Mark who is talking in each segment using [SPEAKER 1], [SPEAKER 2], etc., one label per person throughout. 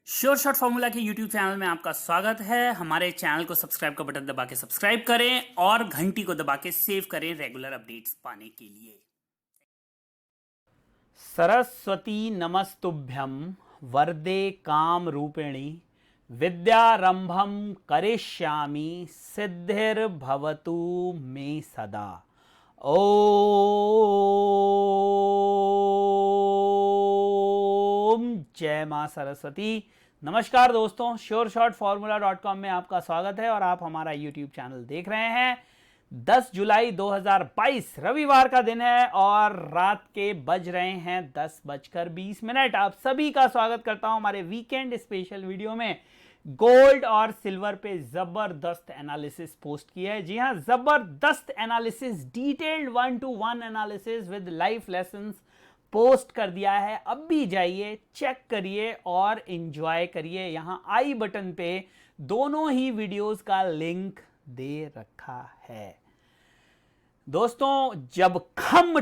[SPEAKER 1] Sure shot formula के YouTube channel में आपका स्वागत है। हमारे चैनल को सब्सक्राइब का बटन दबा के सब्सक्राइब करें और घंटी को दबा के सेव करें रेगुलर अपडेट्स पाने के लिए। सरस्वती नमस्तुभ्यं वरदे काम रूपिणी विद्यारंभम करिष्यामि सिद्धिर्भवतु मे सदा। ओम जय मां सरस्वती। नमस्कार दोस्तों, sureshotformula.com में आपका स्वागत है और आप हमारा YouTube चैनल देख रहे हैं। 10 जुलाई 2022 रविवार का दिन है और रात के बज रहे हैं 10:20। आप सभी का स्वागत करता हूं हमारे वीकेंड स्पेशल वीडियो में। गोल्ड और सिल्वर पे जबरदस्त एनालिसिस पोस्ट किया है। जी हां, जबरदस्त analysis, detailed 1-to-1 analysis with life lessons post कर दिया है। अब भी जाइए, चेक करिए और एंजॉय करिए। यहां आई बटन पे दोनों ही वीडियोस का लिंक दे रखा है। दोस्तों, जब खम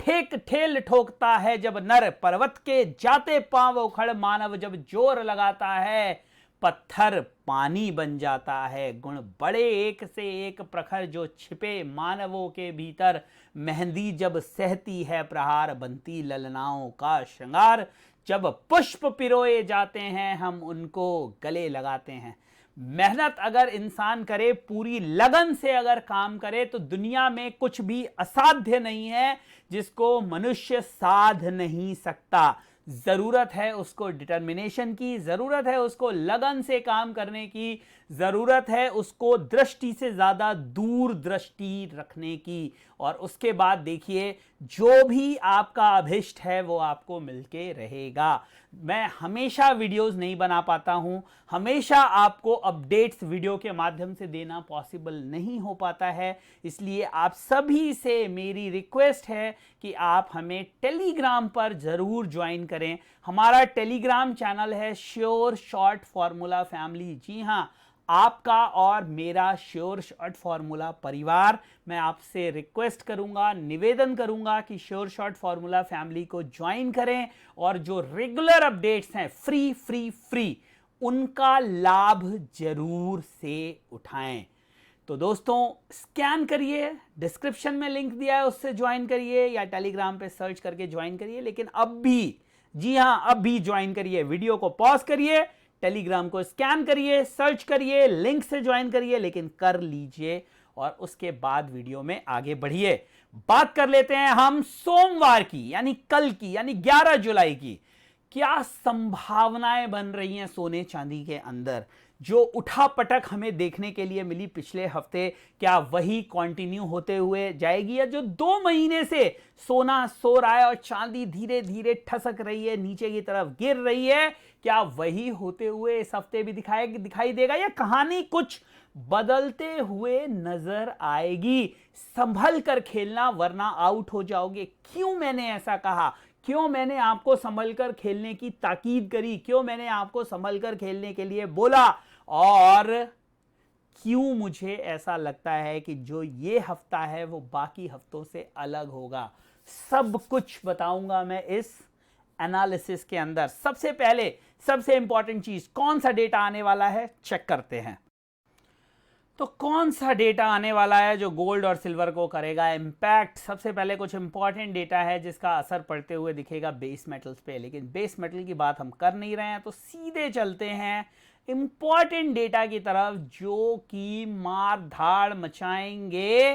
[SPEAKER 1] ठेक ठेल ठोकता है, जब नर पर्वत के जाते पांव उखड़ मानव जब जोर लगाता है, पत्थर पानी बन जाता है। गुण बड़े एक से एक प्रखर जो छिपे मानवों के भीतर, मेहंदी जब सहती है प्रहार बनती ललनाओं का श्रृंगार। जब पुष्प पिरोए जाते हैं हम उनको गले लगाते हैं। मेहनत अगर इंसान करे, पूरी लगन से अगर काम करे, तो दुनिया में कुछ भी असाध्य नहीं है जिसको मनुष्य साध नहीं सकता। जरूरत है उसको डिटर्मिनेशन की, जरूरत है उसको लगन से काम करने की, जरूरत है उसको दृष्टि से ज्यादा दूरदृष्टि रखने की। और उसके बाद देखिए, जो भी आपका अभिष्ट है वो आपको मिलके रहेगा। मैं हमेशा वीडियोस नहीं बना पाता हूं, हमेशा आपको अपडेट्स वीडियो के माध्यम से देना पॉसिबल नहीं हो पाता है। इसलिए आप सभी से मेरी रिक्वेस्ट है कि आप हमें टेलीग्राम पर जरूर ज्वाइन करें। हमारा टेलीग्राम चैनल है श्योर शॉट फॉर्मूला फैमिली। जी हां, आपका और मेरा श्योर शॉट फॉर्मूला परिवार। मैं आपसे रिक्वेस्ट करूंगा, निवेदन करूंगा कि श्योर शॉट फॉर्मूला फैमिली को ज्वाइन करें और जो रेगुलर अपडेट्स हैं फ्री उनका लाभ जरूर से उठाएं। तो दोस्तों, स्कैन करिए, डिस्क्रिप्शन में लिंक दिया है उससे ज्वाइन करिए या टेलीग्राम पे सर्च करके ज्वाइन करिए। लेकिन अब भी, जी हां, अब भी ज्वाइन करिए। वीडियो को पॉज करिए, टेलीग्राम को स्कैन करिए, सर्च करिए, लिंक से ज्वाइन करिए, लेकिन कर लीजिए और उसके बाद वीडियो में आगे बढ़िए। बात कर लेते हैं हम सोमवार की, यानी कल की, यानी 11 जुलाई की। क्या संभावनाएं बन रही हैं सोने चांदी के अंदर? जो उठापटक हमें देखने के लिए मिली पिछले हफ्ते, क्या वही कंटिन्यू होते हुए जाएगी? या जो 2 महीने से सोना सो रहा है और चांदी धीरे धीरे ठसक रही है, नीचे की तरफ गिर रही है, क्या वही होते हुए इस हफ्ते भी दिखाई देगा? या कहानी कुछ बदलते हुए नजर आएगी? संभल कर खेलना वरना आउट हो जाओगे। क्यों मैंने ऐसा कहा? क्यों मैंने आपको संभल कर खेलने की ताकीद करी? क्यों मैंने आपको संभल कर खेलने के लिए बोला? और क्यों मुझे ऐसा लगता है कि जो ये हफ्ता है वो बाकी हफ्तों से अलग होगा? सब कुछ बताऊंगा मैं इस एनालिसिस के अंदर। सबसे पहले सबसे इंपॉर्टेंट चीज, कौन सा डेटा आने वाला है, चेक करते हैं। तो कौन सा डेटा आने वाला है जो गोल्ड और सिल्वर को करेगा इंपैक्ट? सबसे पहले कुछ इंपॉर्टेंट डेटा है जिसका असर पड़ते हुए दिखेगा बेस मेटल्स पे, लेकिन बेस मेटल की बात हम कर नहीं रहे हैं, तो सीधे चलते हैं इंपॉर्टेंट डेटा की तरफ जो कि मार धाड़ मचाएंगे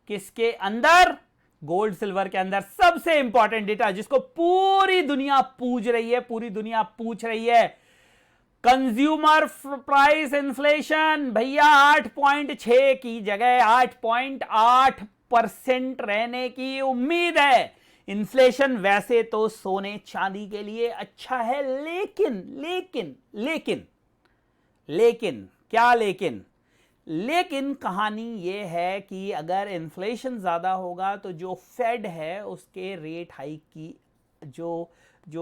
[SPEAKER 1] किसके अंदर? गोल्ड सिल्वर के अंदर। सबसे इंपॉर्टेंट डेटा जिसको पूरी दुनिया पूछ रही है, कंज्यूमर प्राइस इन्फ्लेशन। भैया 8.6 की जगह 8.8% रहने की उम्मीद है। इन्फ्लेशन वैसे तो सोने चांदी के लिए अच्छा है, लेकिन क्या लेकिन कहानी यह है कि अगर इन्फ्लेशन ज्यादा होगा तो जो फेड है उसके रेट हाइक की जो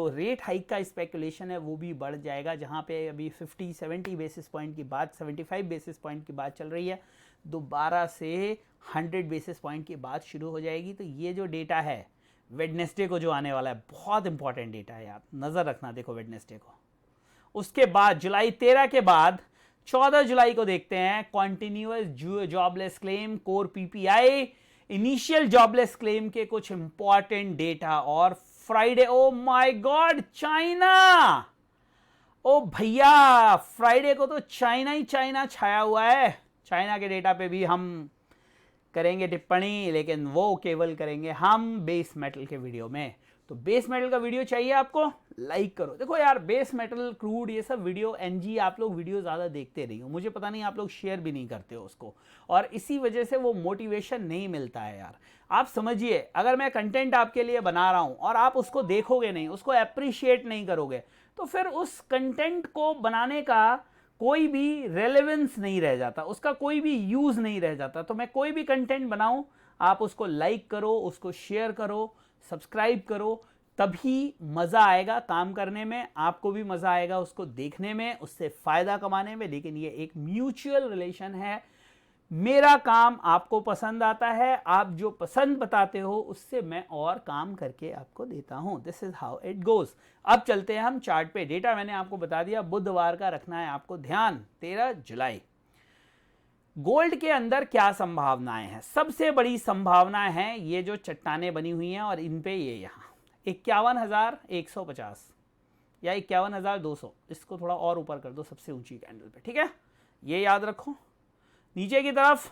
[SPEAKER 1] रेट हाइक का स्पेकुलेशन है वो भी बढ़ जाएगा। जहां पे अभी 50-70 बेसिस पॉइंट की बात, 75 बेसिस पॉइंट की बात चल रही है, दोबारा से 100 बेसिस पॉइंट की बात शुरू हो जाएगी। तो ये जो डेटा है वेडनेसडे को जो आने वाला है, बहुत इंपॉर्टेंट डेटा है, आप नजर रखना। देखो वेडनेसडे को उसके बाद जुलाई 13 के बाद 14 जुलाई को देखते हैं continuous jobless claim, core PPI, initial jobless claim के कुछ इंपॉर्टेंट डेटा। और Friday, oh my God, China, oh भैया फ्राइडे को तो चाइना ही चाइना छाया हुआ है। चाइना के डेटा पे भी हम करेंगे टिप्पणी, लेकिन वो केवल करेंगे हम बेस मेटल के वीडियो में। तो बेस मेटल का वीडियो चाहिए आपको, लाइक करो। देखो यार, बेस मेटल, क्रूड, ये सब वीडियो, एनजी, आप लोग वीडियो ज़्यादा देखते रही हो, मुझे पता नहीं आप लोग शेयर भी नहीं करते हो उसको, और इसी वजह से वो मोटिवेशन नहीं मिलता है यार। आप समझिए, अगर मैं कंटेंट आपके लिए बना रहा हूँ और आप उसको देखोगे नहीं, उसको अप्रिशिएट नहीं करोगे, तो फिर उस कंटेंट को बनाने का कोई भी रेलेवेंस नहीं रह जाता, उसका कोई भी यूज़ नहीं रह जाता। तो मैं कोई भी कंटेंट बनाऊँ, आप उसको लाइक करो, उसको शेयर करो, सब्सक्राइब करो, तभी मज़ा आएगा काम करने में, आपको भी मज़ा आएगा उसको देखने में, उससे फ़ायदा कमाने में। लेकिन ये एक म्यूचुअल रिलेशन है, मेरा काम आपको पसंद आता है, आप जो पसंद बताते हो उससे मैं और काम करके आपको देता हूं। This is how it goes. अब चलते हैं हम चार्ट पे। डेटा मैंने आपको बता दिया, बुधवार का रखना है आपको ध्यान, 13 जुलाई। गोल्ड के अंदर क्या संभावनाएं हैं? सबसे बड़ी संभावना है ये जो चट्टानें बनी हुई हैं और इन पे ये यहाँ 51,150 या 51,200, इसको थोड़ा और ऊपर कर दो सबसे ऊंची कैंडल पे, ठीक है, ये याद रखो। नीचे की तरफ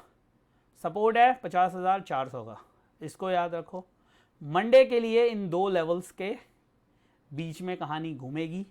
[SPEAKER 1] सपोर्ट है 50,400 का, इसको याद रखो। मंडे के लिए इन दो लेवल्स के बीच में कहानी घूमेगी।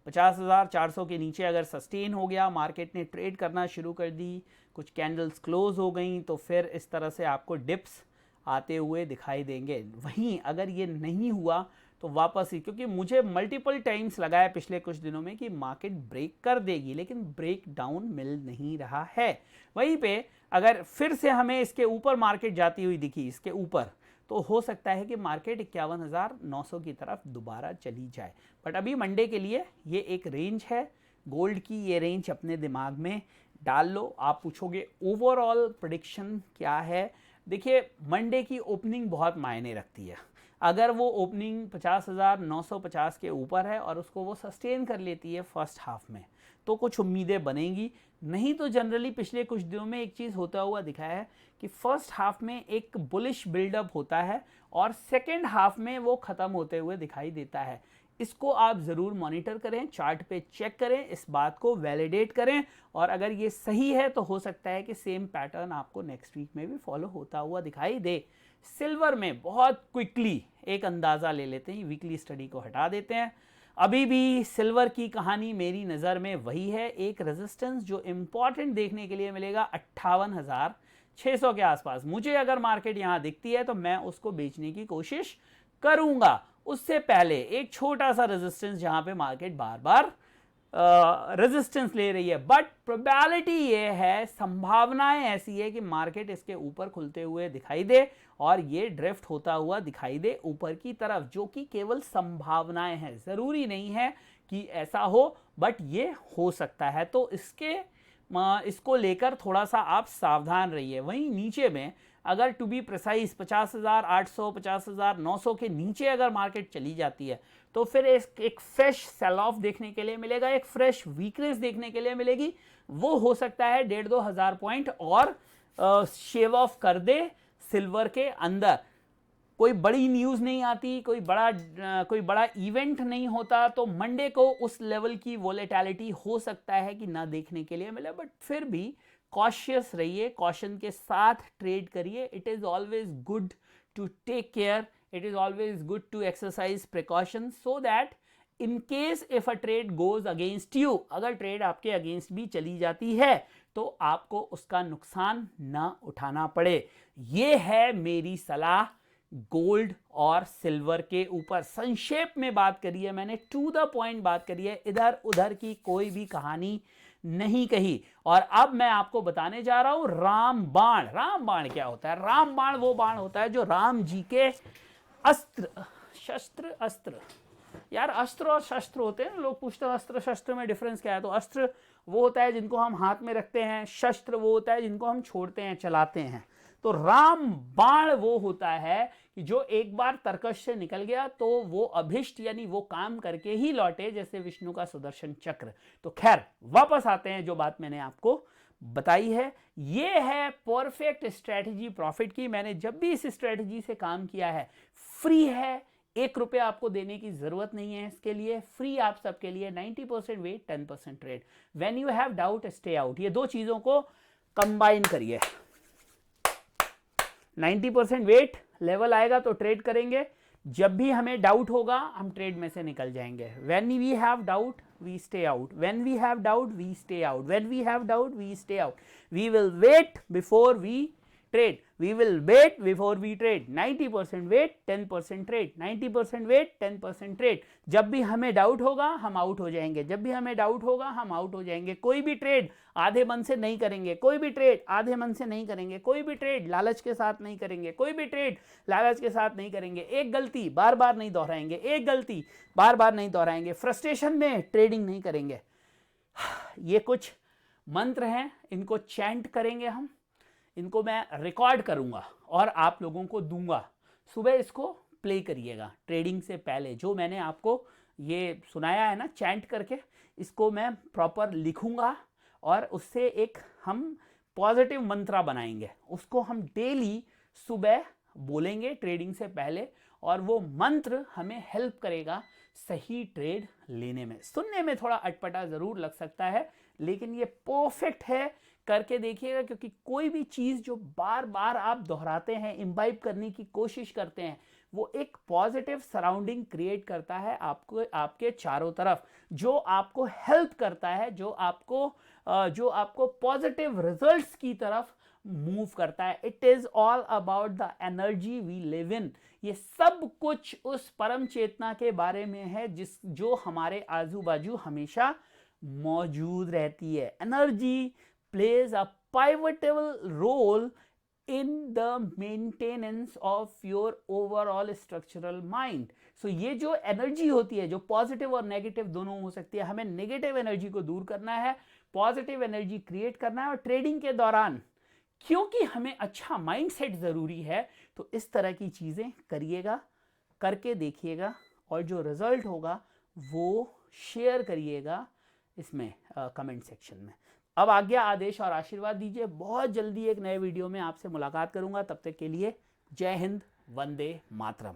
[SPEAKER 1] 50,400 के नीचे अगर सस्टेन हो गया, मार्केट ने ट्रेड करना शुरू कर दी, कुछ कैंडल्स क्लोज हो गई, तो फिर इस तरह से आपको डिप्स आते हुए दिखाई देंगे। वहीं अगर ये नहीं हुआ तो वापस ही, क्योंकि मुझे मल्टीपल टाइम्स लगा है पिछले कुछ दिनों में कि मार्केट ब्रेक कर देगी, लेकिन ब्रेक डाउन मिल नहीं रहा है। वहीं पे अगर फिर से हमें इसके ऊपर मार्केट जाती हुई दिखी, इसके ऊपर, तो हो सकता है कि मार्केट 51,900 की तरफ दोबारा चली जाए। बट अभी मंडे के लिए ये एक रेंज है, गोल्ड की ये रेंज अपने दिमाग में डाल लो। आप पूछोगे ओवरऑल प्रेडिक्शन क्या है? देखिए, मंडे की ओपनिंग बहुत मायने रखती है। अगर वो ओपनिंग 50,950 के ऊपर है और उसको वो सस्टेन कर लेती है फर्स्ट हाफ में, तो कुछ उम्मीदें बनेंगी। नहीं तो जनरली पिछले कुछ दिनों में एक चीज़ होता हुआ दिखा है कि फर्स्ट हाफ में एक बुलिश बिल्डअप होता है और सेकेंड हाफ में वो ख़त्म होते हुए दिखाई देता है। इसको आप ज़रूर मॉनिटर करें, चार्ट पे चेक करें, इस बात को वैलिडेट करें, और अगर ये सही है तो हो सकता है कि सेम पैटर्न आपको नेक्स्ट वीक में भी फॉलो होता हुआ दिखाई दे। सिल्वर में बहुत क्विकली एक अंदाज़ा ले लेते हैं, वीकली स्टडी को हटा देते हैं। अभी भी सिल्वर की कहानी मेरी नज़र में वही है, एक रेजिस्टेंस जो इम्पॉर्टेंट देखने के लिए मिलेगा 58,600 के आसपास। मुझे अगर मार्केट यहाँ दिखती है तो मैं उसको बेचने की कोशिश करूँगा। उससे पहले एक छोटा सा रेजिस्टेंस जहाँ पे मार्केट बार बार रेजिस्टेंस ले रही है, बट प्रोबेबिलिटी ये है, संभावनाएं ऐसी है कि मार्केट इसके ऊपर खुलते हुए दिखाई दे और ये ड्रिफ्ट होता हुआ दिखाई दे ऊपर की तरफ, जो कि केवल संभावनाएं हैं, ज़रूरी नहीं है कि ऐसा हो, बट ये हो सकता है। तो इसको लेकर थोड़ा सा आप सावधान रहिए। वहीं नीचे में अगर टू बी प्रिसाइज 50,800, 50,900 के नीचे अगर मार्केट चली जाती है तो फिर एक फ्रेश सेल ऑफ देखने के लिए मिलेगा, एक फ्रेश वीकनेस देखने के लिए मिलेगी। वो हो सकता है 1,500-2 हज़ार पॉइंट और शेव ऑफ कर दे सिल्वर के अंदर। कोई बड़ी न्यूज़ नहीं आती, कोई बड़ा इवेंट नहीं होता, तो मंडे को उस लेवल की वोलेटिलिटी हो सकता है कि ना देखने के लिए मिले, बट फिर भी कॉशियस रहिए, कॉशन के साथ ट्रेड करिए। It is always good to take care, it is always good to exercise precautions so that in case if a trade goes against you, अगर ट्रेड आपके अगेंस्ट भी चली जाती है तो आपको उसका नुकसान ना उठाना पड़े। ये है मेरी सलाह गोल्ड और सिल्वर के ऊपर। संक्षेप में बात करी है मैंने, टू द पॉइंट बात करी है, इधर उधर की कोई भी कहानी नहीं कही। और अब मैं आपको बताने जा रहा हूं रामबाण। रामबाण क्या होता है? रामबाण वो बाण होता है जो राम जी के अस्त्र यार, अस्त्र और शस्त्र होते हैं। लोग पूछते हैं अस्त्र शस्त्र में डिफरेंस क्या है, तो अस्त्र वो होता है जिनको हम हाथ में रखते हैं, शस्त्र वो होता है जिनको हम छोड़ते हैं, चलाते हैं। तो रामबाण वो होता है कि जो एक बार तर्कश से निकल गया तो वो अभिष्ट यानी वो काम करके ही लौटे, जैसे विष्णु का सुदर्शन चक्र। तो खैर वापस आते हैं, जो बात मैंने आपको बताई है, ये है परफेक्ट स्ट्रेटजी प्रॉफिट की। मैंने जब भी इस स्ट्रेटजी से काम किया है, फ्री है, 1 रुपया आपको देने की जरूरत नहीं है इसके लिए, फ्री आप सबके लिए। 90% wait, 10% trade. When you have doubt stay out, ये दो चीजों को कंबाइन करिए। 90% वेट, लेवल आएगा तो ट्रेड करेंगे, जब भी हमें डाउट होगा हम ट्रेड में से निकल जाएंगे। When we have doubt we stay out, when we have doubt we stay out, when we have doubt we stay out, we will wait before we trade, we will wait before we trade। 90% wait, 10% trade, 90% wait, 10% trade। जब भी हमें doubt होगा हम out हो जाएंगे, जब भी हमें डाउट होगा हम आउट हो जाएंगे। कोई भी ट्रेड आधे मन से नहीं करेंगे, कोई भी ट्रेड आधे मन से नहीं करेंगे, कोई भी ट्रेड लालच के साथ नहीं करेंगे, कोई भी ट्रेड लालच के साथ नहीं करेंगे। एक गलती बार बार नहीं दोहराएंगे, एक गलती बार बार नहीं दोहराएंगे, फ्रस्ट्रेशन में ट्रेडिंग नहीं करेंगे। ये कुछ मंत्र हैं, इनको चैंट करेंगे हम, इनको मैं रिकॉर्ड करूंगा और आप लोगों को दूंगा। सुबह इसको प्ले करिएगा ट्रेडिंग से पहले। जो मैंने आपको ये सुनाया है ना चैंट करके, इसको मैं प्रॉपर लिखूंगा और उससे एक हम पॉजिटिव मंत्रा बनाएंगे, उसको हम डेली सुबह बोलेंगे ट्रेडिंग से पहले, और वो मंत्र हमें हेल्प करेगा सही ट्रेड लेने में। सुनने में थोड़ा अटपटा ज़रूर लग सकता है, लेकिन ये परफेक्ट है, करके देखिएगा। क्योंकि कोई भी चीज़ जो बार बार आप दोहराते हैं, इम्बाइब करने की कोशिश करते हैं, वो एक पॉजिटिव सराउंडिंग क्रिएट करता है आपको, आपके चारों तरफ, जो आपको हेल्प करता है, जो आपको पॉजिटिव रिजल्ट्स की तरफ मूव करता है। It is all about the energy we live in. ये सब कुछ उस परम चेतना के बारे में है जो हमारे आजू बाजू हमेशा मौजूद रहती है। Energy plays a pivotal role in the maintenance of your overall structural mind। So ये जो एनर्जी होती है, जो पॉजिटिव और नेगेटिव दोनों हो सकती है, हमें नेगेटिव एनर्जी को दूर करना है, पॉजिटिव एनर्जी क्रिएट करना है। और ट्रेडिंग के दौरान क्योंकि हमें अच्छा माइंडसेट जरूरी है, तो इस तरह की चीजें करिएगा, करके देखिएगा, और जो रिजल्ट होगा वो शेयर करिएगा इसमें कमेंट सेक्शन में। अब आज्ञा, आदेश और आशीर्वाद दीजिए। बहुत जल्दी एक नए वीडियो में आपसे मुलाकात करूंगा। तब तक के लिए जय हिंद, वंदे मातरम।